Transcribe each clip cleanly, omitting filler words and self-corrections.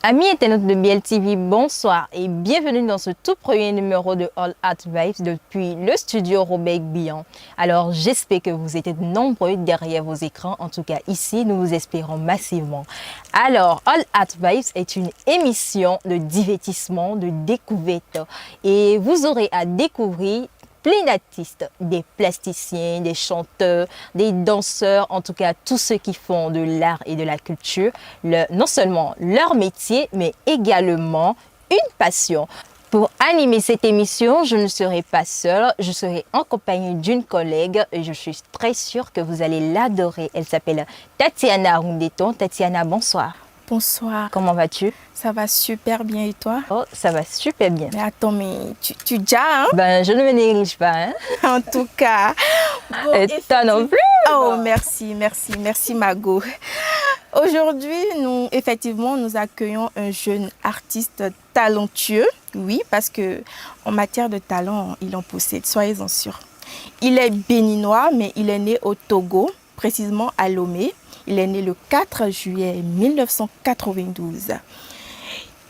Amis internautes de BLTV, bonsoir et bienvenue dans ce tout premier numéro de All Art Vibes depuis le studio Robert Bihan. Alors j'espère que vous êtes nombreux derrière vos écrans, en tout cas ici nous vous espérons massivement. Alors All Art Vibes est une émission de divertissement, de découverte et vous aurez à découvrir plein d'artistes, des plasticiens, des chanteurs, des danseurs, en tout cas tous ceux qui font de l'art et de la culture, non seulement leur métier, mais également une passion. Pour animer cette émission, je ne serai pas seule, je serai en compagnie d'une collègue et je suis très sûre que vous allez l'adorer. Elle s'appelle Tatiana Rundeton. Tatiana, bonsoir. Bonsoir. Comment vas-tu? Ça va super bien et toi? Oh, ça va super bien. Mais attends, mais tu déjà, hein? Ben, je ne me néglige pas, hein? En tout cas. Bon, et toi non plus? Oh, merci Mago. Aujourd'hui, nous accueillons un jeune artiste talentueux. Oui, parce que en matière de talent, il en possède, soyez-en sûrs. Il est béninois, mais il est né au Togo, précisément à Lomé. Il est né le 4 juillet 1992.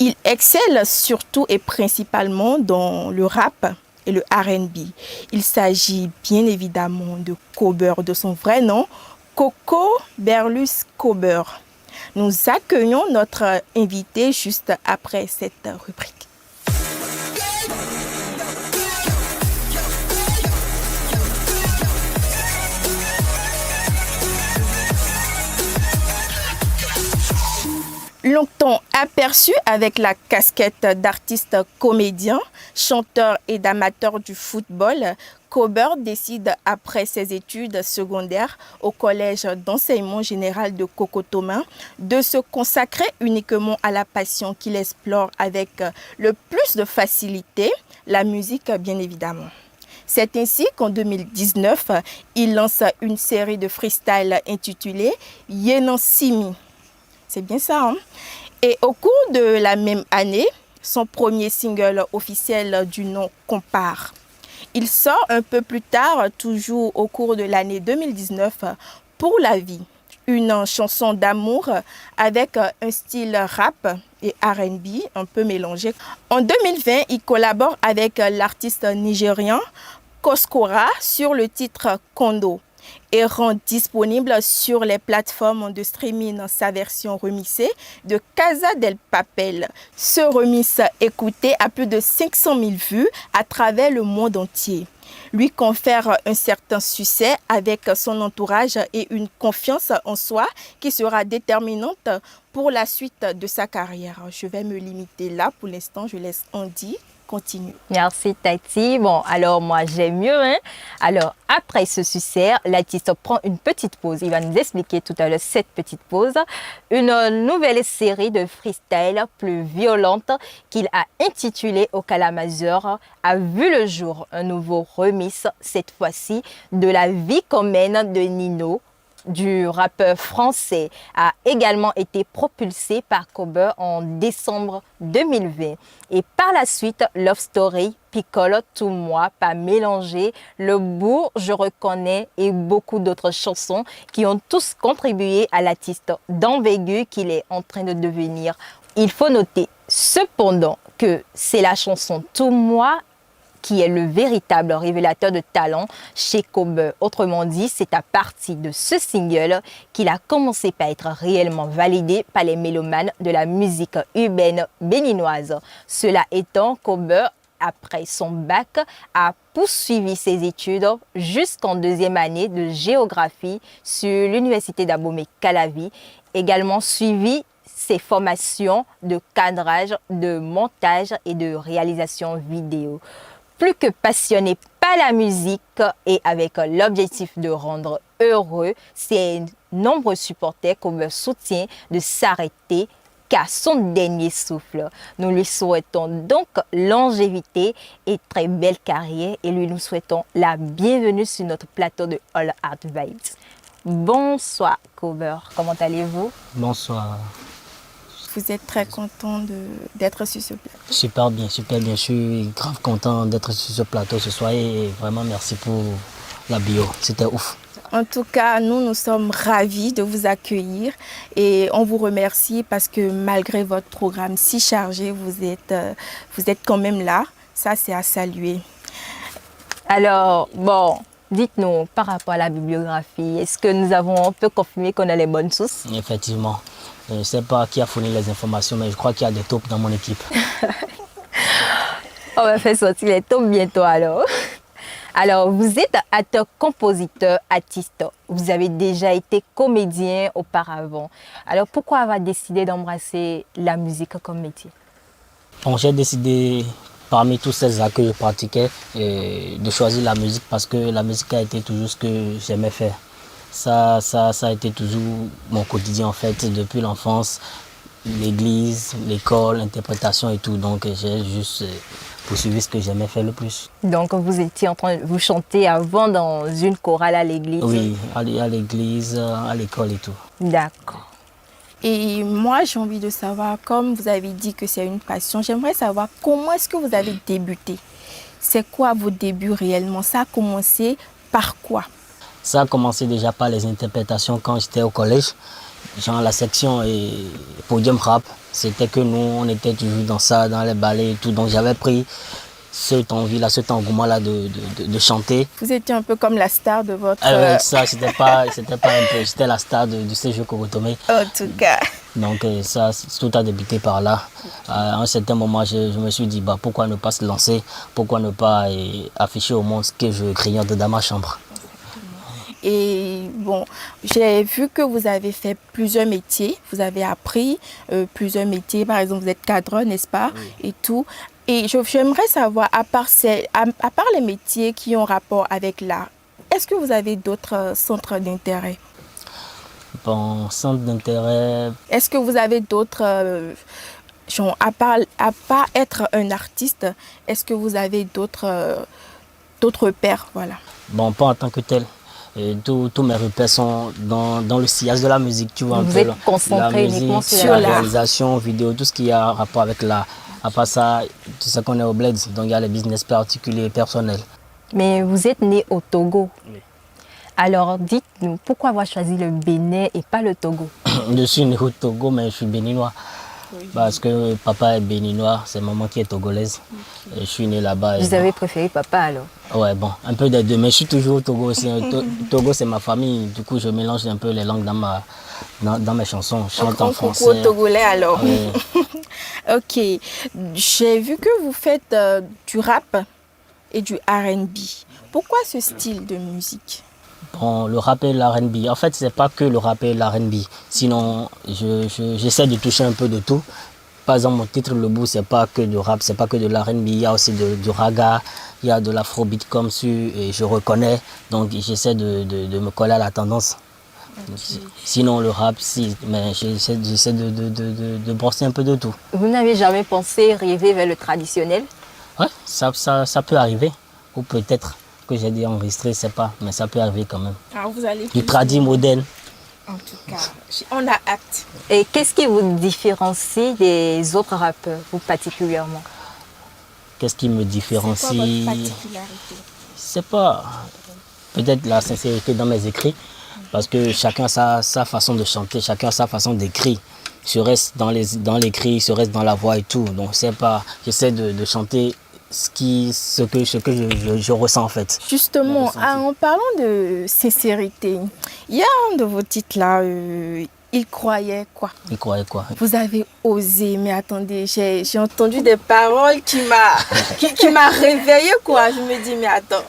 Il excelle surtout et principalement dans le rap et le R&B. Il s'agit bien évidemment de Kober, de son vrai nom, Coco Berlus Kober. Nous accueillons notre invité juste après cette rubrique. Longtemps aperçu avec la casquette d'artiste comédien, chanteur et d'amateur du football, Kober décide après ses études secondaires au collège d'enseignement général de Cocotoma de se consacrer uniquement à la passion qu'il explore avec le plus de facilité, la musique bien évidemment. C'est ainsi qu'en 2019, il lance une série de freestyle intitulée Yenan Simi. C'est bien ça, hein? Et au cours de la même année, son premier single officiel du nom Compare. Il sort un peu plus tard, toujours au cours de l'année 2019, Pour la vie, une chanson d'amour avec un style rap et R&B un peu mélangé. En 2020, il collabore avec l'artiste nigérien Koskora sur le titre Kondo et rend disponible sur les plateformes de streaming sa version remixée de Casa del Papel. Ce remix écouté à plus de 500 000 vues à travers le monde entier lui confère un certain succès avec son entourage et une confiance en soi qui sera déterminante pour la suite de sa carrière. Je vais me limiter là pour l'instant, je laisse Andy. Continue. Merci Tati. Bon, alors moi j'aime mieux. Hein? Alors après ce succès, l'artiste prend une petite pause. Il va nous expliquer tout à l'heure cette petite pause. Une nouvelle série de freestyle plus violente qu'il a intitulée Au Kalamazoo a vu le jour. Un nouveau remix, cette fois-ci, de la vie commune de Nino, du rappeur français, a également été propulsé par Kober en décembre 2020. Et par la suite, Love Story, Picole, Tout moi, Pas mélangé, Le bourg, Je reconnais et beaucoup d'autres chansons qui ont tous contribué à l'artiste d'envergure qu'il est en train de devenir. Il faut noter cependant que c'est la chanson Tout moi qui est le véritable révélateur de talent chez Kober. Autrement dit, c'est à partir de ce single qu'il a commencé par être réellement validé par les mélomanes de la musique urbaine béninoise. Cela étant, Kober, après son bac, a poursuivi ses études jusqu'en deuxième année de géographie sur l'université d'Abomey-Calavi, également suivi ses formations de cadrage, de montage et de réalisation vidéo. Plus que passionné par la musique et avec l'objectif de rendre heureux ses nombreux supporters qu'on me soutient de s'arrêter qu'à son dernier souffle. Nous lui souhaitons donc longévité et très belle carrière et nous souhaitons la bienvenue sur notre plateau de All Art Vibes. Bonsoir Kober, comment allez-vous? Bonsoir. Vous êtes très content d'être sur ce plateau? Super bien, super bien. Je suis grave content d'être sur ce plateau ce soir et vraiment merci pour la bio. C'était ouf. En tout cas, nous sommes ravis de vous accueillir et on vous remercie parce que malgré votre programme si chargé, vous êtes quand même là. Ça, c'est à saluer. Alors, bon, dites-nous par rapport à la bibliographie, est-ce que nous avons un peu confirmé qu'on a les bonnes sources? Effectivement. Je ne sais pas qui a fourni les informations, mais je crois qu'il y a des taupes dans mon équipe. On va faire sortir les tomes bientôt alors. Alors, vous êtes acteur, compositeur, artiste. Vous avez déjà été comédien auparavant. Alors, pourquoi avoir décidé d'embrasser la musique comme métier? Bon, j'ai décidé, parmi tous ces arts que je pratiquais, de choisir la musique parce que la musique a été toujours ce que j'aimais faire. Ça a été toujours mon quotidien en fait, depuis l'enfance, l'église, l'école, l'interprétation et tout. Donc j'ai juste poursuivi ce que j'aimais faire le plus. Donc, vous étiez en train de vous chanter avant dans une chorale à l'église? Oui, aller à l'église, à l'école et tout. D'accord. Et moi, j'ai envie de savoir, comme vous avez dit que c'est une passion, j'aimerais savoir comment est-ce que vous avez débuté? C'est quoi vos débuts réellement? Ça a commencé par quoi? Ça a commencé déjà par les interprétations quand j'étais au collège. Genre la section et podium rap, c'était que nous, on était toujours dans ça, dans les ballets et tout. Donc j'avais pris cette envie-là, cet engouement-là de chanter. Vous étiez un peu comme la star de votre... Avec ça, c'était pas un peu, j'étais la star du séjour Korotomé. En tout cas. Donc ça, tout a débuté par là. À un certain moment, je me suis dit, bah, pourquoi ne pas se lancer, pourquoi ne pas afficher au monde ce que je grignote dans ma chambre. Et bon, j'ai vu que vous avez fait plusieurs métiers, vous avez appris plusieurs métiers, par exemple vous êtes cadreur, n'est-ce pas, oui. Et tout. Et j'aimerais savoir, à part les métiers qui ont rapport avec l'art, est-ce que vous avez d'autres centres d'intérêt? Bon, centre d'intérêt... Est-ce que vous avez d'autres... genre, à part être un artiste, est-ce que vous avez d'autres repères, voilà? Bon, pas en tant que tel. Tous mes repères sont dans le sillage de la musique, tu vois. Vous êtes concentré uniquement sur la réalisation, vidéo, tout ce qui a rapport avec l'art. À part ça, tu sais qu'on est au bled, donc il y a les business particuliers et personnels. Mais vous êtes né au Togo. Oui. Alors dites-nous, pourquoi avoir choisi le Bénin et pas le Togo? Je suis né au Togo, mais je suis béninois. Oui. Parce que papa est béninois, c'est maman qui est togolaise. Okay. Et je suis né là-bas. Vous avez préféré papa alors? Ouais, bon, un peu des deux, mais je suis toujours au Togo aussi. Togo, c'est ma famille, du coup je mélange un peu les langues dans mes chansons. Je chante en français. Coucou au Togolais alors. Ouais. Ok, j'ai vu que vous faites du rap et du R&B. Pourquoi ce style de musique? Bon, le rap et l'R&B, en fait, c'est pas que le rap et l'R&B. Sinon, j'essaie de toucher un peu de tout. Par exemple, mon titre Le Bout, c'est pas que du rap, c'est pas que de l'R&B. Il y a aussi du raga, il y a de l'afrobeat comme ça, et je reconnais. Donc, j'essaie de me coller à la tendance. Okay. Sinon, le rap, si, mais j'essaie de brosser un peu de tout. Vous n'avez jamais pensé rêver vers le traditionnel? Ouais, ça peut arriver. Ou peut-être que j'ai dit enregistrer, je sais pas, mais ça peut arriver quand même. Alors vous allez du tradi moderne. En tout cas, on a hâte. Et qu'est-ce qui vous différencie des autres rappeurs, vous particulièrement? Qu'est-ce qui me différencie? C'est quoi votre particularité? C'est pas peut-être la sincérité dans mes écrits, parce que chacun a sa façon de chanter, chacun a sa façon d'écrire. Je reste dans l'écrit, je reste dans la voix et tout. Donc c'est pas, j'essaie de chanter ce que je ressens en fait. Justement, en parlant de sincérité, il y a un de vos titres là, il croyait quoi? Il croyait quoi? Vous avez osé, mais attendez, j'ai entendu des paroles qui m'a réveillé quoi. Je me dis mais attends,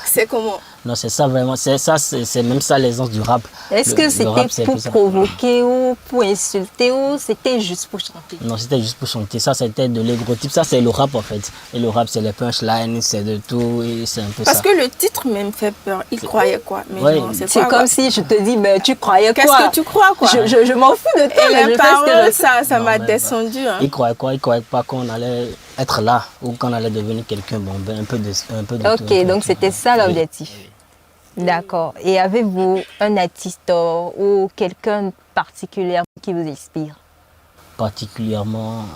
c'est comment? Non, c'est ça vraiment, c'est même ça l'essence du rap. Est-ce que c'était pour provoquer ou pour insulter ou c'était juste pour chanter? Non, c'était juste pour chanter. Ça, c'était de l'égotype. Ça, c'est le rap en fait. Et le rap, c'est les punchlines, c'est de tout. Et c'est un peu Parce ça. que le titre même fait peur. Il croyait quoi? Mais ouais. C'est comme si je te dis, mais tu croyais quoi? Qu'est-ce que tu crois quoi? Je m'en fous de toi. Et les paroles, ça m'a descendu. Hein. Il croyait quoi? Il croyait pas qu'on allait être là ou qu'on allait devenir quelqu'un. Bon, ben, un peu de ok, tout, donc c'était ça l'objectif. Oui. D'accord. Et avez-vous un artiste ou quelqu'un particulier qui vous inspire? Particulièrement,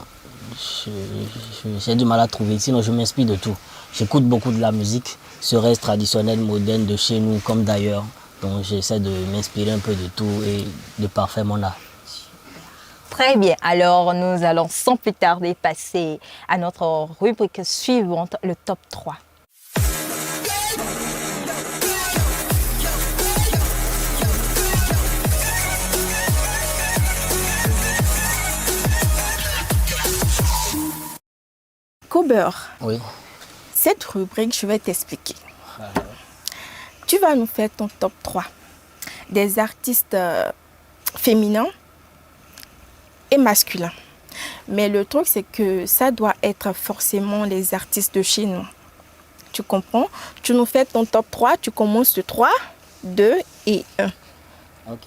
j'ai du mal à trouver. Sinon, je m'inspire de tout. J'écoute beaucoup de la musique, serait-ce traditionnelle, moderne, de chez nous comme d'ailleurs. Donc j'essaie de m'inspirer un peu de tout et de parfaire mon art. Très bien. Alors, nous allons sans plus tarder passer à notre rubrique suivante, le top 3. Kober, Oui. cette rubrique, je vais t'expliquer. Tu vas nous faire ton top 3 des artistes féminins et masculins. Mais le truc, c'est que ça doit être forcément les artistes de chez nous. Tu comprends? Tu nous fais ton top 3, tu commences de 3, 2 et 1. Ok.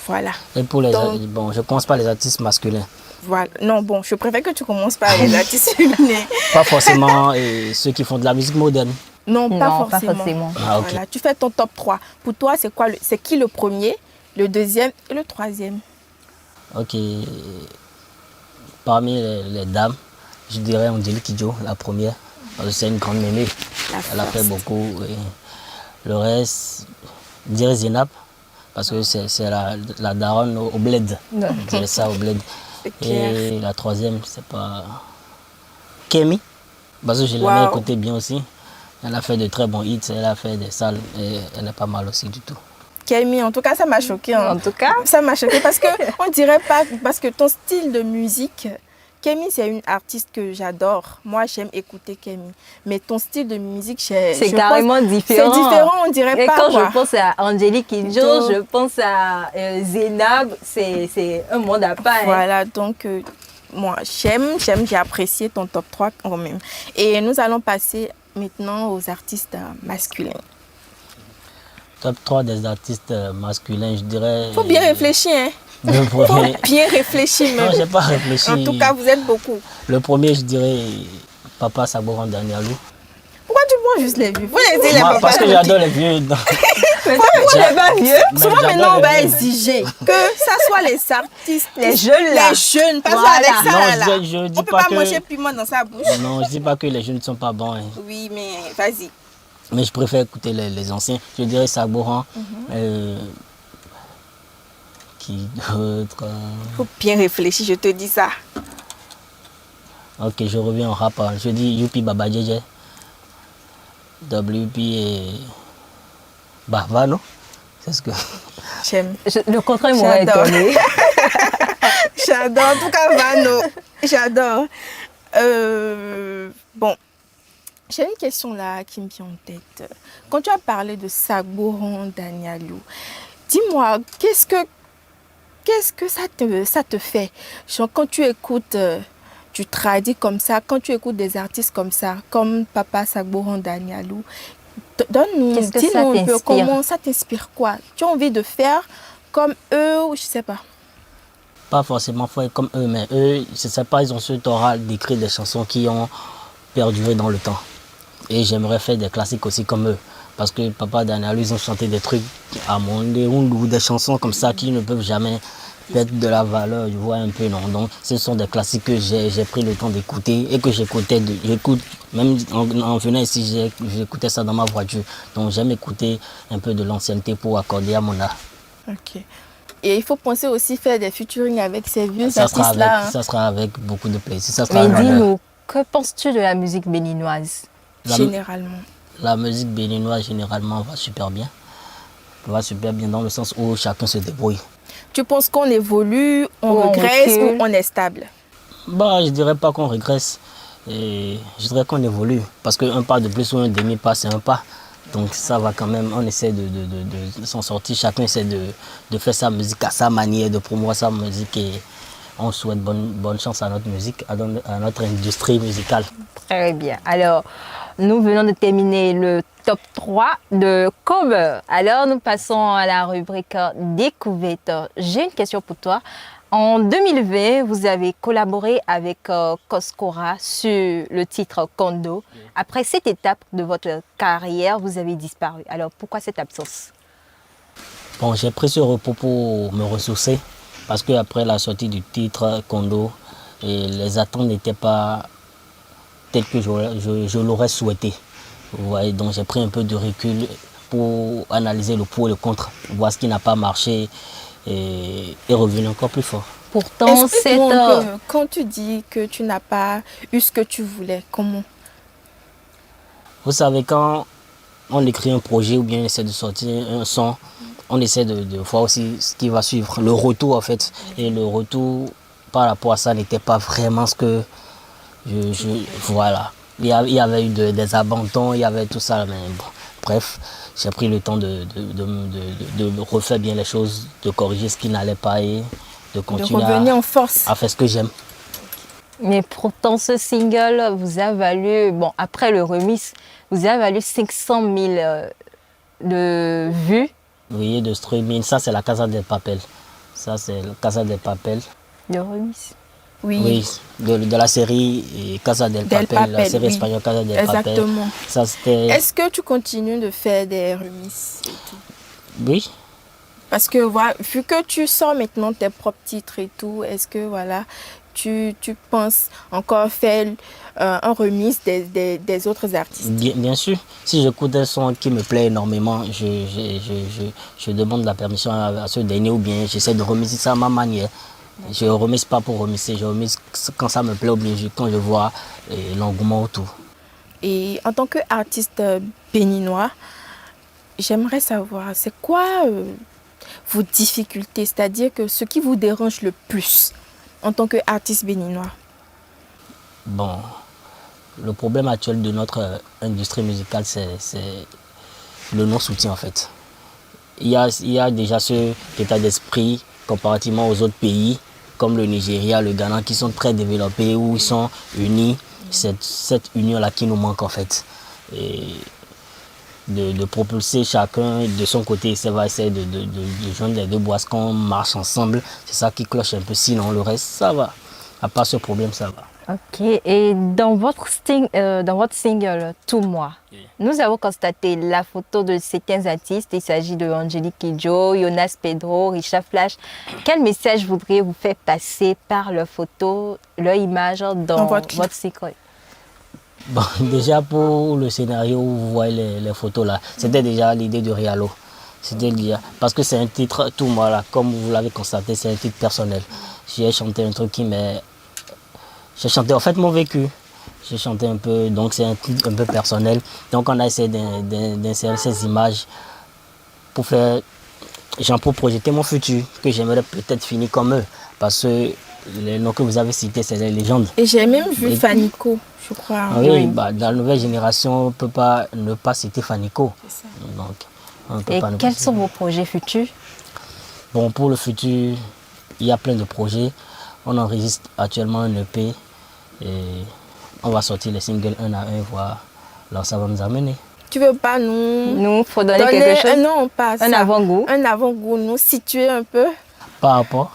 Voilà. Et pour les Donc- bon, je pense pas les artistes masculins. Voilà. Non, bon, je préfère que tu commences par les artistes féminins. Pas forcément ceux qui font de la musique moderne. Non, pas Non, pas forcément. forcément. Ah, ok. Voilà. Tu fais ton top 3. Pour toi, c'est quoi c'est qui le premier, le deuxième et le troisième? Ok. Parmi les dames, je dirais Angélique Kidjo, la première. Parce que c'est une grande mémé. La Elle a fait force. beaucoup. Et le reste, je dirais Zénab. Parce que c'est la daronne au bled. Non. Je dirais ça au bled. C'est clair. Et la troisième, c'est pas. Kemi. Parce que je l'aimais Wow. écouter bien aussi. Elle a fait de très bons hits, elle a fait des salles et elle est pas mal aussi du tout. Kémy, en tout cas, ça m'a choqué. Hein. En tout cas, Ça m'a choqué parce que on dirait pas, parce que ton style de musique, Kémy, c'est une artiste que j'adore. Moi, j'aime écouter Kémy. Mais ton style de musique, c'est carrément différent. C'est différent, on dirait Et pas. quand quoi. je pense à Angélique Kidjo, Donc- je pense à Zénab, c'est un monde à part. Hein. Voilà, donc moi, j'aime, j'ai apprécié ton top 3 quand même. Et nous allons passer maintenant aux artistes masculins. Top 3 des artistes masculins, je dirais. Faut bien réfléchir, hein. Le Faut premier. bien réfléchir. Non, même. j'ai pas réfléchi. En tout cas, vous êtes beaucoup. Le premier, je dirais Papa Saboran Danielou. Pourquoi tu prends juste les vieux? Vous les les Moi, papas. parce que j'adore les vieux. Mais pourquoi J'a- les pas vieux? Mais Souvent j'adore maintenant, on les va vieux. exiger que ça soit les artistes, Les jeunes, là. les jeunes, pas Voilà. avec ça Non, là. je dis On peut pas pas que- manger piment dans sa bouche. Non, je dis pas que les jeunes ne sont pas bons. Hein. Oui, mais vas-y. Mais je préfère écouter les anciens. Je dirais Saboran. Qui d'autre Faut bien réfléchir, je te dis ça. Ok, je reviens en rap. Je dis Youpi Baba JJ. WP et Baba, non? C'est ce que. J'aime. Le contraire m'aurait J'adore. étonné. J'adore. En tout cas, Vano, j'adore. Bon, j'ai une question là qui me vient en tête. Quand tu as parlé de Saboran Danielou, dis-moi, qu'est-ce que ça te fait? Genre, quand tu écoutes du tradi comme ça, quand tu écoutes des artistes comme ça, comme Papa Saboran Danielou, donne-nous, Qu'est-ce que ça dis-nous un peu t'inspire? comment ça t'inspire quoi? Tu as envie de faire comme eux ou je sais pas. Pas forcément faire comme eux, mais eux, je sais pas, ils ont ce oral d'écrire des chansons qui ont perduré dans le temps. Et j'aimerais faire des classiques aussi comme eux. Parce que Papa Danielou, ils ont chanté des trucs à Mondé ou des chansons comme ça qui ne peuvent jamais perdre de la valeur, je vois un peu, non. Donc, ce sont des classiques que j'ai pris le temps d'écouter et que j'écoute, même en venant ici, j'écoutais ça dans ma voiture. Donc, j'aime écouter un peu de l'ancienneté pour accorder à mon art. Ok. Et il faut penser aussi faire des featuring avec ces vieux Ça sera, artistes-là. hein. ça sera avec beaucoup de plaisir. Ça sera Mais un honneur. dis-nous, que penses-tu de la musique béninoise? Généralement. La musique béninoise, généralement, va super bien. Va super bien dans le sens où chacun se débrouille. Tu penses qu'on évolue, on Ou on regresse recule. ou on est stable? Bah, je dirais pas qu'on régresse. Et je dirais qu'on évolue. Parce qu'un pas de plus ou un demi-pas, c'est un pas. Donc ça va quand même, on essaie de s'en sortir. Chacun essaie de faire sa musique à sa manière, de promouvoir sa musique. Et on souhaite bonne chance à notre musique, à notre industrie musicale. Très bien. Alors, nous venons de terminer le top 3 de Kober. Alors, nous passons à la rubrique découverte. J'ai une question pour toi. En 2020, vous avez collaboré avec Koskora sur le titre Kondo. Après cette étape de votre carrière, vous avez disparu. Alors, pourquoi cette absence? Bon, j'ai pris ce repos pour me ressourcer. Parce qu'après la sortie du titre Kondo, les attentes n'étaient pas telles que je l'aurais souhaité. Vous voyez, donc j'ai pris un peu de recul pour analyser le pour et le contre, voir ce qui n'a pas marché et revenir encore plus fort. Pourtant, Explique-moi un peu, quand tu dis que tu n'as pas eu ce que tu voulais, comment? Vous savez, quand on écrit un projet ou bien on essaie de sortir un son, on essaie de voir aussi ce qui va suivre, le retour en fait. Et le retour par rapport à ça n'était pas vraiment ce que voilà. Il y avait eu des abandons, il y avait tout ça, mais bon, bref, j'ai pris le temps de refaire bien les choses, de corriger ce qui n'allait pas et de continuer De revenir en force. à faire ce que j'aime. mais pourtant, ce single vous a valu, bon, après le remix, vous a valu 500 000 de vues. Oui, de streaming, ça c'est la Casa del Papel. Ça c'est la Casa del Papel. De remix. Oui, de la série Casa del Papel, la série espagnole Casa del Papel. Exactement. Ça c'était... Est-ce que tu continues de faire des remixes et tout? Oui. Parce que voilà, vu que tu sors maintenant tes propres titres et tout, est-ce que voilà, tu penses encore faire un remix des autres artistes? Bien sûr. Si j'écoute un son qui me plaît énormément, je demande la permission à ce dernier ou bien j'essaie de remixer ça à ma manière. Je ne remix pas pour remixer, je remix quand ça me plaît ou bien quand je vois l'engouement autour. Et en tant qu'artiste béninois, j'aimerais savoir, c'est quoi vos difficultés, c'est-à-dire que ce qui vous dérange le plus en tant qu'artiste béninois? Bon, le problème actuel de notre industrie musicale, c'est le non-soutien en fait. Il y a déjà ce état d'esprit comparativement aux autres pays, comme le Nigeria, le Ghana, qui sont très développés, où ils sont unis. Cette union-là qui nous manque en fait. Et de propulser chacun de son côté, ça va essayer de joindre les deux bois, qu'on marche ensemble. C'est ça qui cloche un peu, sinon le reste, ça va. À part ce problème, ça va. Ok, et dans votre single Tout moi, nous avons constaté la photo de certains artistes. Il s'agit de Angélique Kidjo, Jonas Pedro, Richard Flash. Quel message voudriez-vous faire passer par leur photo, leur image dans votre single? Bon, déjà pour le scénario où vous voyez les photos là, c'était déjà l'idée de Rialo. C'était parce que c'est un titre, Tout moi là, comme vous l'avez constaté, c'est un titre personnel. J'ai chanté un truc qui m'est... J'ai chanté en fait mon vécu. J'ai chanté un peu, donc c'est un titre un peu personnel. Donc on a essayé d'insérer ces images pour faire, pour projeter mon futur, que j'aimerais peut-être finir comme eux. Parce que les noms que vous avez cités, c'est des légendes. Et j'ai même vu Fanico, je crois. Oui, bah, dans la nouvelle génération, on ne peut pas ne pas citer Fanico. Donc, on peut et pas quels sont vos projets futurs? Bon, pour le futur, il y a plein de projets. On enregistre actuellement un EP et on va sortir les singles un à un, voir là ça va nous amener. Tu veux pas nous faut donner quelque chose? Non, pas ça. Un avant-goût. Un avant-goût, nous situer un peu. Par rapport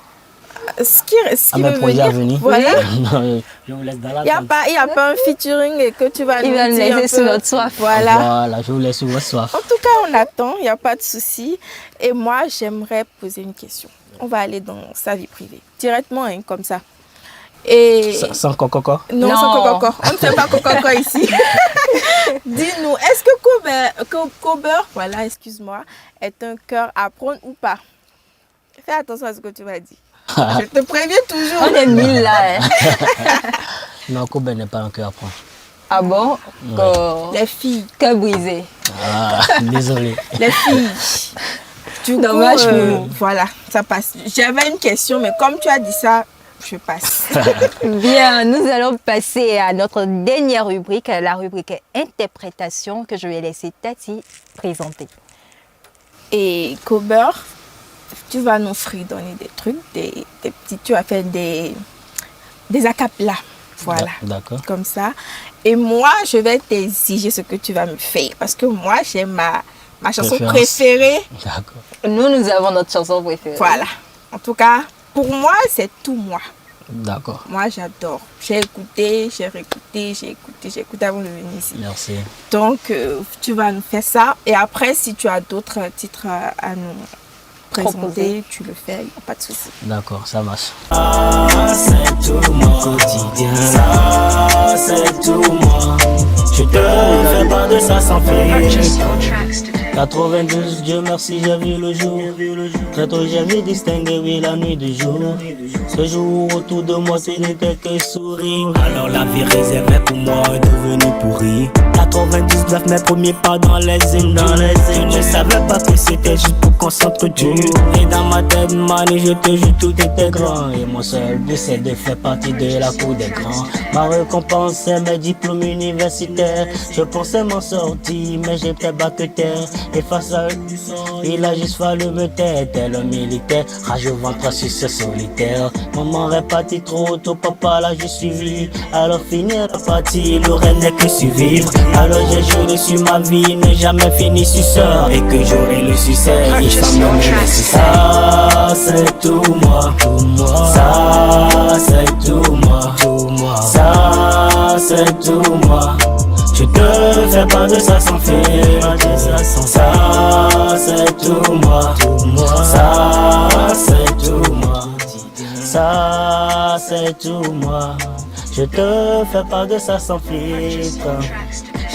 ce qui à mes projets à venir. Voilà. Non, je vous laisse dans la Il n'y a pas un featuring et que tu vas nous dire laisser un peu. sur notre soif. Voilà, je vous laisse sur votre soif. En tout cas, on attend, il n'y a pas de souci. Et moi, j'aimerais poser une question. On va aller dans sa vie privée, directement, hein, comme ça. Et... Sans coco? Non, sans coco. On ne fait pas coco ici. Dis-nous, est-ce que Kober, voilà, excuse-moi, est un cœur à prendre ou pas? Fais attention à ce que tu vas dire. Je te préviens toujours. On est 1000 là. Hein. Non, Kober n'est pas un cœur à prendre. Ah bon? Ouais. Les filles. Cœur brisé. Ah, désolé. Les filles. Dommage. Voilà, ça passe. J'avais une question, mais comme tu as dit ça, je passe. Bien, nous allons passer à notre dernière rubrique, la rubrique interprétation que je vais laisser Tati présenter. Et Kober, tu vas nous fredonner des trucs, des petits, tu vas faire des acapellas. Voilà, d'accord. Comme ça. Et moi, je vais t'exiger ce que tu vas me faire. Parce que moi, j'ai ma chanson préférée. D'accord. Nous avons notre chanson préférée. Voilà. En tout cas, pour moi, c'est tout moi. D'accord. Moi, j'adore. J'ai écouté, j'ai réécouté, j'ai écouté avant de venir ici. Merci. Donc, tu vas nous faire ça. Et après, si tu as d'autres titres à nous présenter, tu le fais, il n'y a pas de souci. D'accord, ça marche. C'est tout mon quotidien. Ça, c'est tout moi. Je te fais pas de ça sans faire. 92, Dieu merci, j'ai vu le jour. Très tôt, j'ai vu distinguer, oui, la nuit du jour. Ce jour, autour de moi, ce n'était que sourire. Alors la vie réservée pour moi est devenue pourrie. 99, mes premiers pas dans les hymnes. Je ne savais pas que c'était juste pour qu'on s'entretue. Et dans ma tête, manie, je te jure, tout était grand. Et mon seul but, c'est de faire partie de la cour des grands. Ma récompense, c'est mes diplômes universitaires. Je pensais m'en sortir, mais j'étais bas que terre. Et face à eux, il a juste fallu me taire. Tel un militaire, rage au ventre sur ce solitaire. Maman est partie trop tôt, papa l'a juste suivi. Alors finir la partie, le rêve n'est que survivre. Alors j'ai juré sur ma vie, ne jamais finir suceur. Et que j'aurai le succès, il faut me laisser. Ça c'est tout moi, ça c'est tout moi, ça c'est tout moi. Je te fais pas de ça sans faire. Ça c'est tout moi, ça c'est tout moi, ça c'est tout moi. Je te fais pas de ça sans filtre.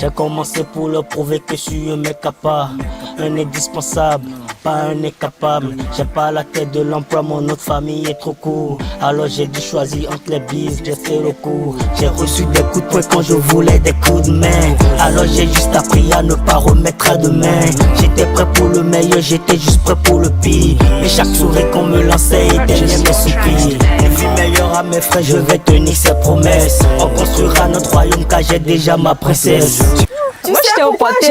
J'ai commencé pour leur prouver que je suis un mec capable, un indispensable, pas un incapable. J'ai pas la tête de l'emploi, mon autre famille est trop court. Alors j'ai dû choisir entre les bises, j'ai fait le coup. J'ai reçu des coups de poing quand je voulais des coups de main. Alors j'ai juste appris à ne pas remettre à demain. J'étais prêt pour le meilleur, j'étais juste prêt pour le pire. Mais chaque sourire qu'on me lançait était mes soupirs. Une vie meilleure à mes frères, je vais tenir ses promesses. On construira notre royaume car j'ai déjà ma princesse. Moi, je t'ai pourquoi emporté.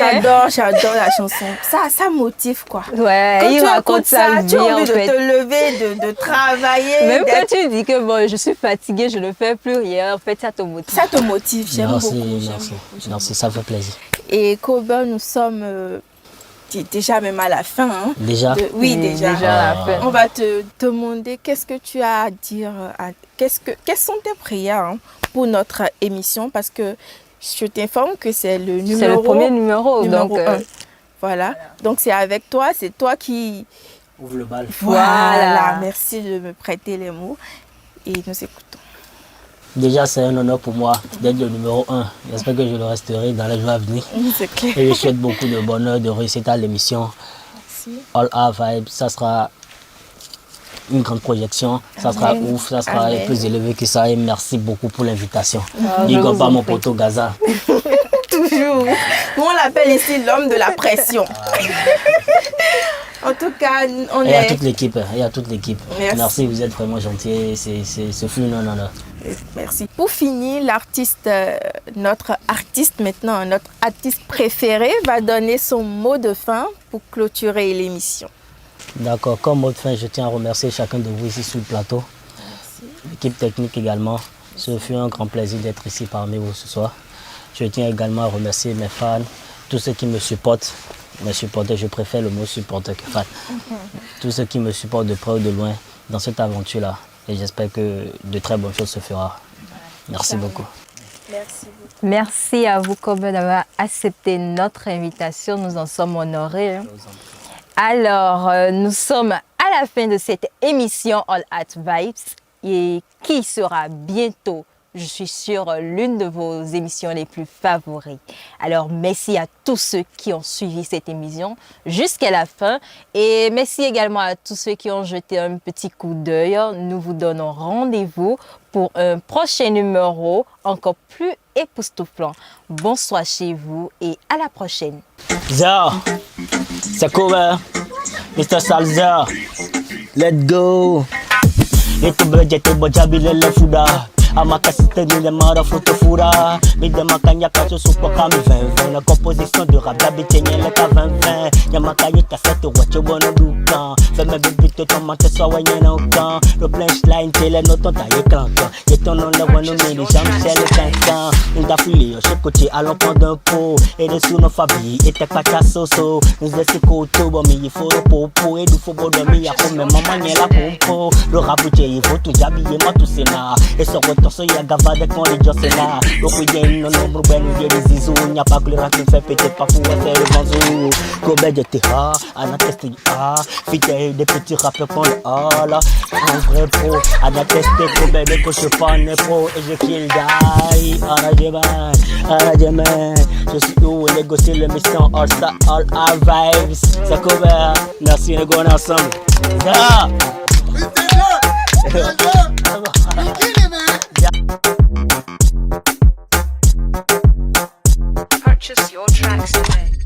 j'adore la chanson. Ça motive quoi. Ouais, Quand il tu raconte écoutes sa tu vie as envie en de fait. te lever, de travailler. Même quand d'être- tu dis que bon, je suis fatiguée, je ne fais plus rien, en fait, ça te motive. Ça te motive, j'aime Merci, beaucoup. merci, merci, ça fait plaisir. Et Coburn, nous sommes déjà même à la fin. Hein, Déjà oui, Oui, déjà. déjà à la fin. On va te demander qu'est-ce que tu as à dire, quelles sont tes prières hein, pour notre émission parce que je t'informe que c'est le numéro. C'est le premier numéro, donc. un. Voilà. Donc c'est avec toi, c'est toi qui. ouvre le bal. Voilà. Merci de me prêter les mots et nous écoutons. Déjà, c'est un honneur pour moi d'être le numéro 1. J'espère que je le resterai dans les jours à venir. C'est clair. Et je souhaite beaucoup de bonheur, de réussite à l'émission. Merci. All Our Vibes, ça sera une grande projection. Ça sera Amen. ouf, ça sera Amen. plus élevé que ça. Et merci beaucoup pour l'invitation. je Big up vous à en mon prie. poteau Gaza. Toujours. Nous, on l'appelle ici l'homme de la pression. En tout cas, on Et à est. toute l'équipe. Et à toute l'équipe. Merci. Merci, vous êtes vraiment gentils. Ce fut un honneur. Merci. Pour finir, notre artiste maintenant, notre artiste préféré, va donner son mot de fin pour clôturer l'émission. D'accord, comme mot de fin, je tiens à remercier chacun de vous ici sur le plateau. L'équipe technique également. Ce fut un grand plaisir d'être ici parmi vous ce soir. Je tiens également à remercier mes fans, tous ceux qui me supportent. Mes supporters, je préfère le mot supporter que fan. Tous ceux qui me supportent de près ou de loin dans cette aventure-là. Et j'espère que de très bonnes choses se feront. Merci beaucoup. Merci à vous, Coburn, d'avoir accepté notre invitation. Nous en sommes honorés. Hein. Alors, nous sommes à la fin de cette émission All At Vibes et qui sera bientôt, je suis sûre, l'une de vos émissions les plus favorites. Alors, merci à tous ceux qui ont suivi cette émission jusqu'à la fin et merci également à tous ceux qui ont jeté un petit coup d'œil. Nous vous donnons rendez-vous pour un prochain numéro encore plus époustouflant. Bonsoir chez vous et à la prochaine. Zah, c'est cool, Mr. Salza, let's go. Et tout budget, tout budget, le fuda. Amakasite ni le mara foto fura. Mi de makanya kaso supo kami 20-20. La composition de rap d'habitude le ka 20-20. Yamakanya cassette watch bono dukan. Fais mes bébés te tomate soit wanya na autant. Le punchline télé no ton taille clanquant. Et ton nom le wano mili Jean-Michel le 500. Nous a filé au chaque côté à l'empont d'un pot. Et dessous nos familles et tes patas soso. Nous essaie koto bon mi il faut le popo. Et du faut bon dormir ya comme maman n'y la pompo. Le rap il faut tout j'habiller moi tout sénat. Et ce retour so ya gava de con les josena. Le couillé non nombre ben il des zizou. N'y a pas que le rap qui fait péter pas pour faire le banzou. Kobe de terra, à la teste ah. Fité des petits rappeur pour le hall. Un vrai pro, à la tester pro, bébé, que je suis pas né pro. Et je kill die, je suis où, les gosses, l'émission All Star, All Our Vibes. C'est couvert, merci les gars, on est ensemble. Yeah. Purchase your tracks today.